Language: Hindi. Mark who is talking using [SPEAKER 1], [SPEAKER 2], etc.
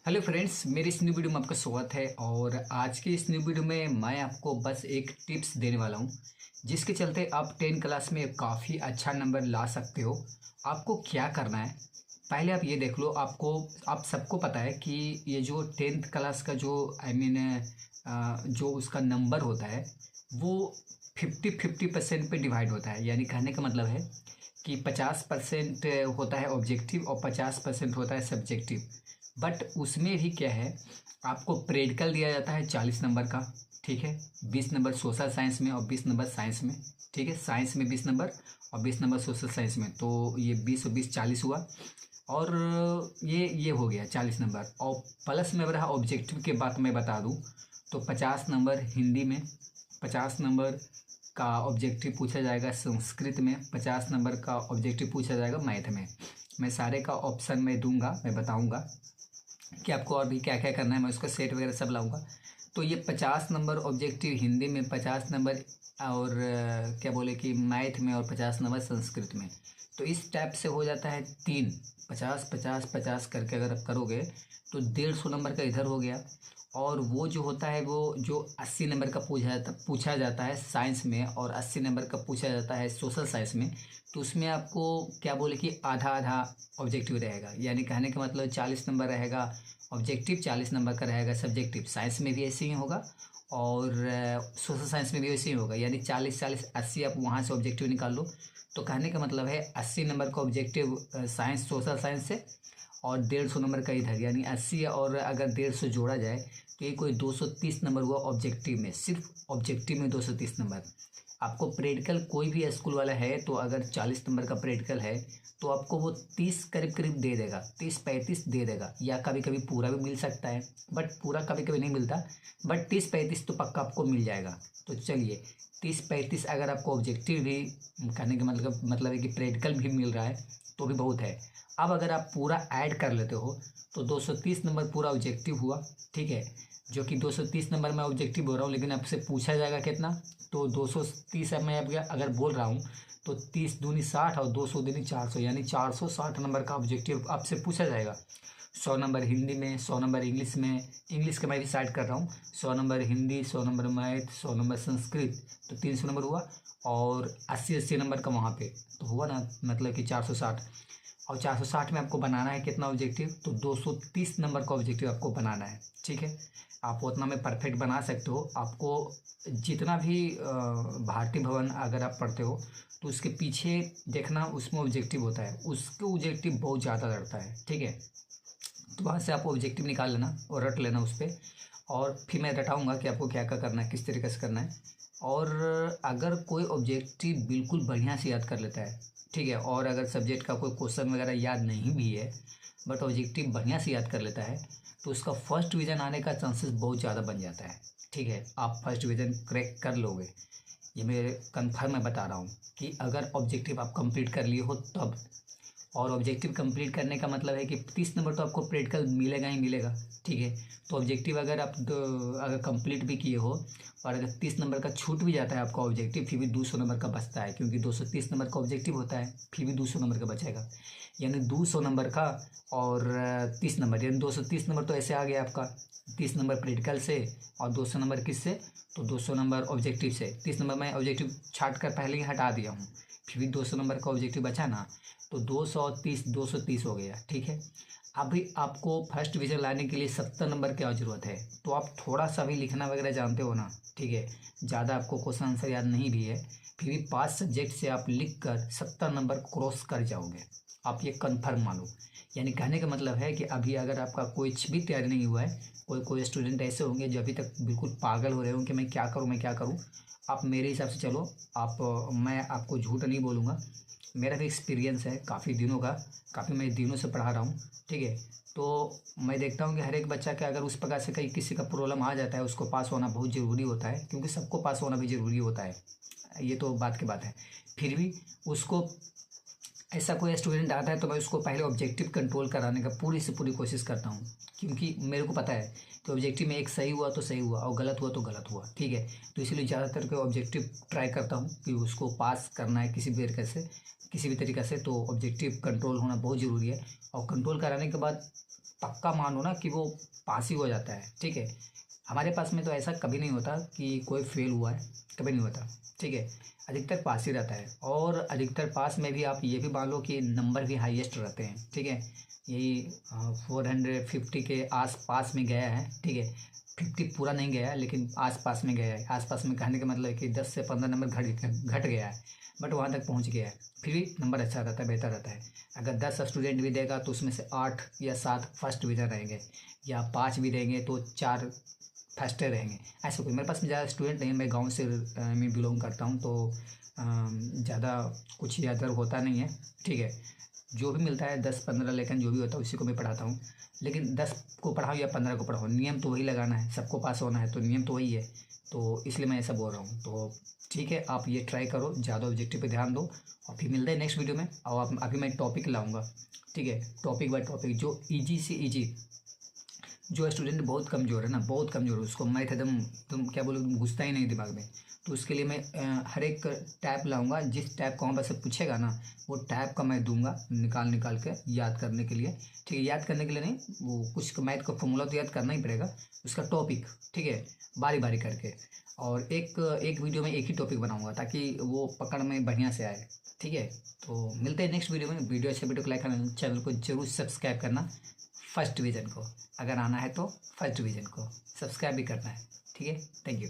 [SPEAKER 1] हेलो फ्रेंड्स, मेरी इस न्यू वीडियो में आपका स्वागत है। और आज के इस न्यू वीडियो में मैं आपको बस एक टिप्स देने वाला हूं, जिसके चलते आप 10 क्लास में काफ़ी अच्छा नंबर ला सकते हो। आपको क्या करना है, पहले आप ये देख लो। आप सबको पता है कि ये जो 10th क्लास का जो जो उसका नंबर होता है वो 50-50% पे डिवाइड होता है। यानी कहने का मतलब है कि 50% होता है ऑब्जेक्टिव और 50% होता है सब्जेक्टिव। बट उसमें भी क्या है, आपको प्रैक्टिकल दिया जाता है 40 नंबर का। ठीक है, 20 नंबर सोशल साइंस में और 20 नंबर साइंस में। ठीक है, साइंस में 20 नंबर और 20 नंबर सोशल साइंस में। तो ये 20 और 20 40 हुआ। और ये हो गया 40 नंबर। और प्लस में रहा ऑब्जेक्टिव के बात मैं बता दूं तो 50 नंबर हिंदी में, 50 नंबर का ऑब्जेक्टिव पूछा जाएगा संस्कृत में, 50 नंबर का ऑब्जेक्टिव पूछा जाएगा मैथ में। मैं सारे का ऑप्शन मैं दूंगा, मैं बताऊंगा कि आपको और भी क्या क्या करना है। मैं उसका सेट वगैरह सब लाऊंगा। तो ये 50 नंबर ऑब्जेक्टिव हिंदी में, 50 नंबर और क्या बोले कि मैथ में, और 50 नंबर संस्कृत में। तो इस टाइप से हो जाता है 3, 50 50 50 करके अगर आप करोगे तो 150 नंबर का इधर हो गया। और वो जो होता है वो जो 80 नंबर का पूछा जाता है साइंस में, और 80 नंबर का पूछा जाता है सोशल साइंस में। तो उसमें आपको क्या बोले कि आधा आधा ऑब्जेक्टिव रहेगा। यानी कहने का मतलब 40 नंबर रहेगा ऑब्जेक्टिव, 40 नंबर का रहेगा सब्जेक्टिव। साइंस में भी ऐसे ही होगा और सोशल साइंस में भी वैसे ही होगा। यानी 40 40 80 आप वहाँ से ऑब्जेक्टिव निकाल लो। तो कहने का मतलब है 80 नंबर का ऑब्जेक्टिव साइंस सोशल साइंस से, और 150 नंबर का इधर। यानी 80 और अगर 150 जोड़ा जाए तो ये कोई 230 नंबर हुआ ऑब्जेक्टिव में। सिर्फ ऑब्जेक्टिव में 230 नंबर। आपको प्रैक्टिकल कोई भी स्कूल वाला है तो अगर 40 नंबर का प्रैक्टिकल है तो आपको वो 30 करीब करीब दे देगा, 30-35 दे देगा। या कभी कभी पूरा भी मिल सकता है, बट पूरा कभी कभी नहीं मिलता। बट 30-35 तो पक्का आपको मिल जाएगा। तो चलिए, 30-35 अगर आपको ऑब्जेक्टिव भी करने का मतलब है कि प्रैक्टिकल भी मिल रहा है तो भी बहुत है। अब अगर आप पूरा ऐड कर लेते हो तो 230 नंबर पूरा ऑब्जेक्टिव हुआ। ठीक है, जो कि 230 नंबर में ऑब्जेक्टिव बोल रहा हूँ, लेकिन आपसे पूछा जाएगा कितना। तो 230 मैं अब अगर बोल रहा हूँ तो 30 दूनी 60 और 200 दूनी 400, यानी 460 नंबर का ऑब्जेक्टिव आपसे पूछा जाएगा। 100 नंबर हिंदी में, 100 नंबर इंग्लिश में, इंग्लिश का मैं भी साइड कर रहा हूँ। 100 number Hindi, 100 number math, 100 number Sanskrit, तो 300 नंबर हुआ। और 80-80 नंबर का वहाँ पे तो हुआ ना, मतलब कि 460। और 460 में आपको बनाना है कितना ऑब्जेक्टिव, तो 230 नंबर का ऑब्जेक्टिव आपको बनाना है। ठीक है, आप उतना में परफेक्ट बना सकते हो। आपको जितना भी भारतीय भवन अगर आप पढ़ते हो तो उसके पीछे देखना, उसमें ऑब्जेक्टिव होता है, उसके ऑब्जेक्टिव बहुत ज़्यादा लड़ता है। ठीक है, तो वहाँ से आप ऑब्जेक्टिव निकाल लेना और रट लेना उस पर। और फिर मैं रटाऊँगा कि आपको क्या क्या करना है, किस तरीके से करना है। और अगर कोई ऑब्जेक्टिव बिल्कुल बढ़िया से याद कर लेता है, ठीक है, और अगर सब्जेक्ट का कोई क्वेश्चन वगैरह याद नहीं भी है बट ऑब्जेक्टिव बढ़िया से याद कर लेता है, तो उसका फर्स्ट डिवीज़न आने का चांसेस बहुत ज़्यादा बन जाता है। ठीक है, आप फर्स्ट डिवीज़न क्रैक कर लोगे, ये मेरे कन्फर्म मैं बता रहा हूँ कि अगर ऑब्जेक्टिव आप कंप्लीट कर लिए हो तब। और ऑब्जेक्टिव कंप्लीट करने का मतलब है कि 30 नंबर तो आपको प्रैक्टिकल मिलेगा ही मिलेगा। ठीक है, तो ऑब्जेक्टिव अगर आप अगर कंप्लीट भी किए हो और अगर 30 नंबर का छूट भी जाता है आपका ऑब्जेक्टिव, फिर भी 200 नंबर का बचता है, क्योंकि 230 नंबर का ऑब्जेक्टिव होता है, फिर भी 200 नंबर का बचेगा। यानी 200 नंबर का और 30 नंबर, यानी 230 नंबर तो ऐसे आ गया आपका। 30 नंबर प्रैक्टिकल से और 200 नंबर किससे, तो 200 नंबर ऑब्जेक्टिव से। 30 नंबर मैं ऑब्जेक्टिव छाट कर पहले ही हटा दिया हूँ, फिर भी 200 नंबर का ऑब्जेक्टिव बचा ना, तो 230 हो गया। ठीक है, अभी आपको फर्स्ट डिवीज़न लाने के लिए 70 नंबर की ज़रूरत है। तो आप थोड़ा सा भी लिखना वगैरह जानते हो ना। ठीक है, ज़्यादा आपको क्वेश्चन आंसर याद नहीं भी है, फिर भी 5 सब्जेक्ट से आप लिख कर 70 नंबर क्रॉस कर जाओगे, आप ये कन्फर्म मानो। यानी कहने का मतलब है कि अभी अगर आपका कुछ भी तैयारी नहीं हुआ है, कोई स्टूडेंट ऐसे होंगे जो अभी तक बिल्कुल पागल हो रहे होंगे कि मैं क्या करूँ, मैं क्या करूँ। आप मेरे हिसाब से चलो, मैं आपको झूठ नहीं बोलूँगा, मेरा भी एक्सपीरियंस है काफ़ी दिनों का, काफ़ी मैं दिनों से पढ़ा रहा हूँ। ठीक है, तो मैं देखता हूँ कि हर एक बच्चा का अगर उस प्रकार से कहीं किसी का प्रॉब्लम आ जाता है, उसको पास होना बहुत ज़रूरी होता है, क्योंकि सबको पास होना भी ज़रूरी होता है, ये तो बात की बात है। फिर भी उसको ऐसा कोई स्टूडेंट आता है तो मैं उसको पहले ऑब्जेक्टिव कंट्रोल कराने का पूरी से पूरी कोशिश करता हूँ, क्योंकि मेरे को पता है कि ऑब्जेक्टिव में एक सही हुआ तो सही हुआ और गलत हुआ तो गलत हुआ। ठीक है, तो इसलिए ज़्यादातर के ऑब्जेक्टिव ट्राई करता हूँ कि उसको पास करना है किसी भी तरीके से, किसी भी तरीक़े से। तो ऑब्जेक्टिव कंट्रोल होना बहुत ज़रूरी है। और कंट्रोल कराने के बाद पक्का मानो ना कि वो पास ही हो जाता है। ठीक है, हमारे पास में तो ऐसा कभी नहीं होता कि कोई फेल हुआ है, कभी नहीं होता। ठीक है, अधिकतर पास ही रहता है। और अधिकतर पास में भी आप ये भी मान लो कि नंबर भी हाईएस्ट रहते हैं। ठीक है, यही 450 के आस पास में गया है। ठीक है, 50 पूरा नहीं गया है लेकिन आस पास में गया है। आस पास में कहने का मतलब है कि 10 से 15 नंबर घट गया है, बट वहाँ तक पहुँच गया है। फिर भी नंबर अच्छा रहता है, बेहतर रहता है। अगर 10 स्टूडेंट भी देगा तो उसमें से 8 या 7 फर्स्ट डिवीज़न रहेंगे, या 5 भी देंगे तो 4 फर्स्ट रहेंगे। ऐसा कोई मेरे पास में ज़्यादा स्टूडेंट नहीं है, मैं गांव से मैं बिलोंग करता हूँ, तो ज़्यादा कुछ इधर होता नहीं है। ठीक है, जो भी मिलता है 10-15 लेकिन जो भी होता है उसी को मैं पढ़ाता हूँ। लेकिन 10 को पढ़ाओ या 15 को पढ़ाओ, नियम तो वही लगाना है, सबको पास होना है, तो नियम तो वही है। तो इसलिए मैं ऐसा बोल रहा हूँ। तो ठीक है, आप ये ट्राई करो, ज़्यादा ऑब्जेक्टिव पे ध्यान दो, और फिर मिलते हैं नेक्स्ट वीडियो में। और अभी मैं टॉपिक लाऊंगा। ठीक है, टॉपिक बाय टॉपिक, जो ईजी से ईजी, जो स्टूडेंट बहुत कमज़ोर है ना, बहुत कमज़ोर है, उसको मैथ एकदम तुम क्या बोलो घुसता ही नहीं दिमाग में, तो उसके लिए मैं हर एक टैप लाऊंगा। जिस टैप को वहाँ से पूछेगा ना, वो टैप का मैं दूंगा निकाल निकाल के याद करने के लिए। ठीक है, याद करने के लिए नहीं, वो कुछ मैथ का फॉर्मूला तो याद करना ही पड़ेगा, उसका टॉपिक। ठीक है, बारी बारी करके। और एक एक वीडियो में एक ही टॉपिक बनाऊंगा ताकि वो पकड़ में बढ़िया से आए। ठीक है, तो मिलते हैं नेक्स्ट वीडियो में। वीडियो अच्छे वीडियो को लाइक करना, चैनल को जरूर सब्सक्राइब करना। फर्स्ट डिवीज़न को अगर आना है तो फर्स्ट डिवीज़न को सब्सक्राइब भी करना है। ठीक है, थैंक यू।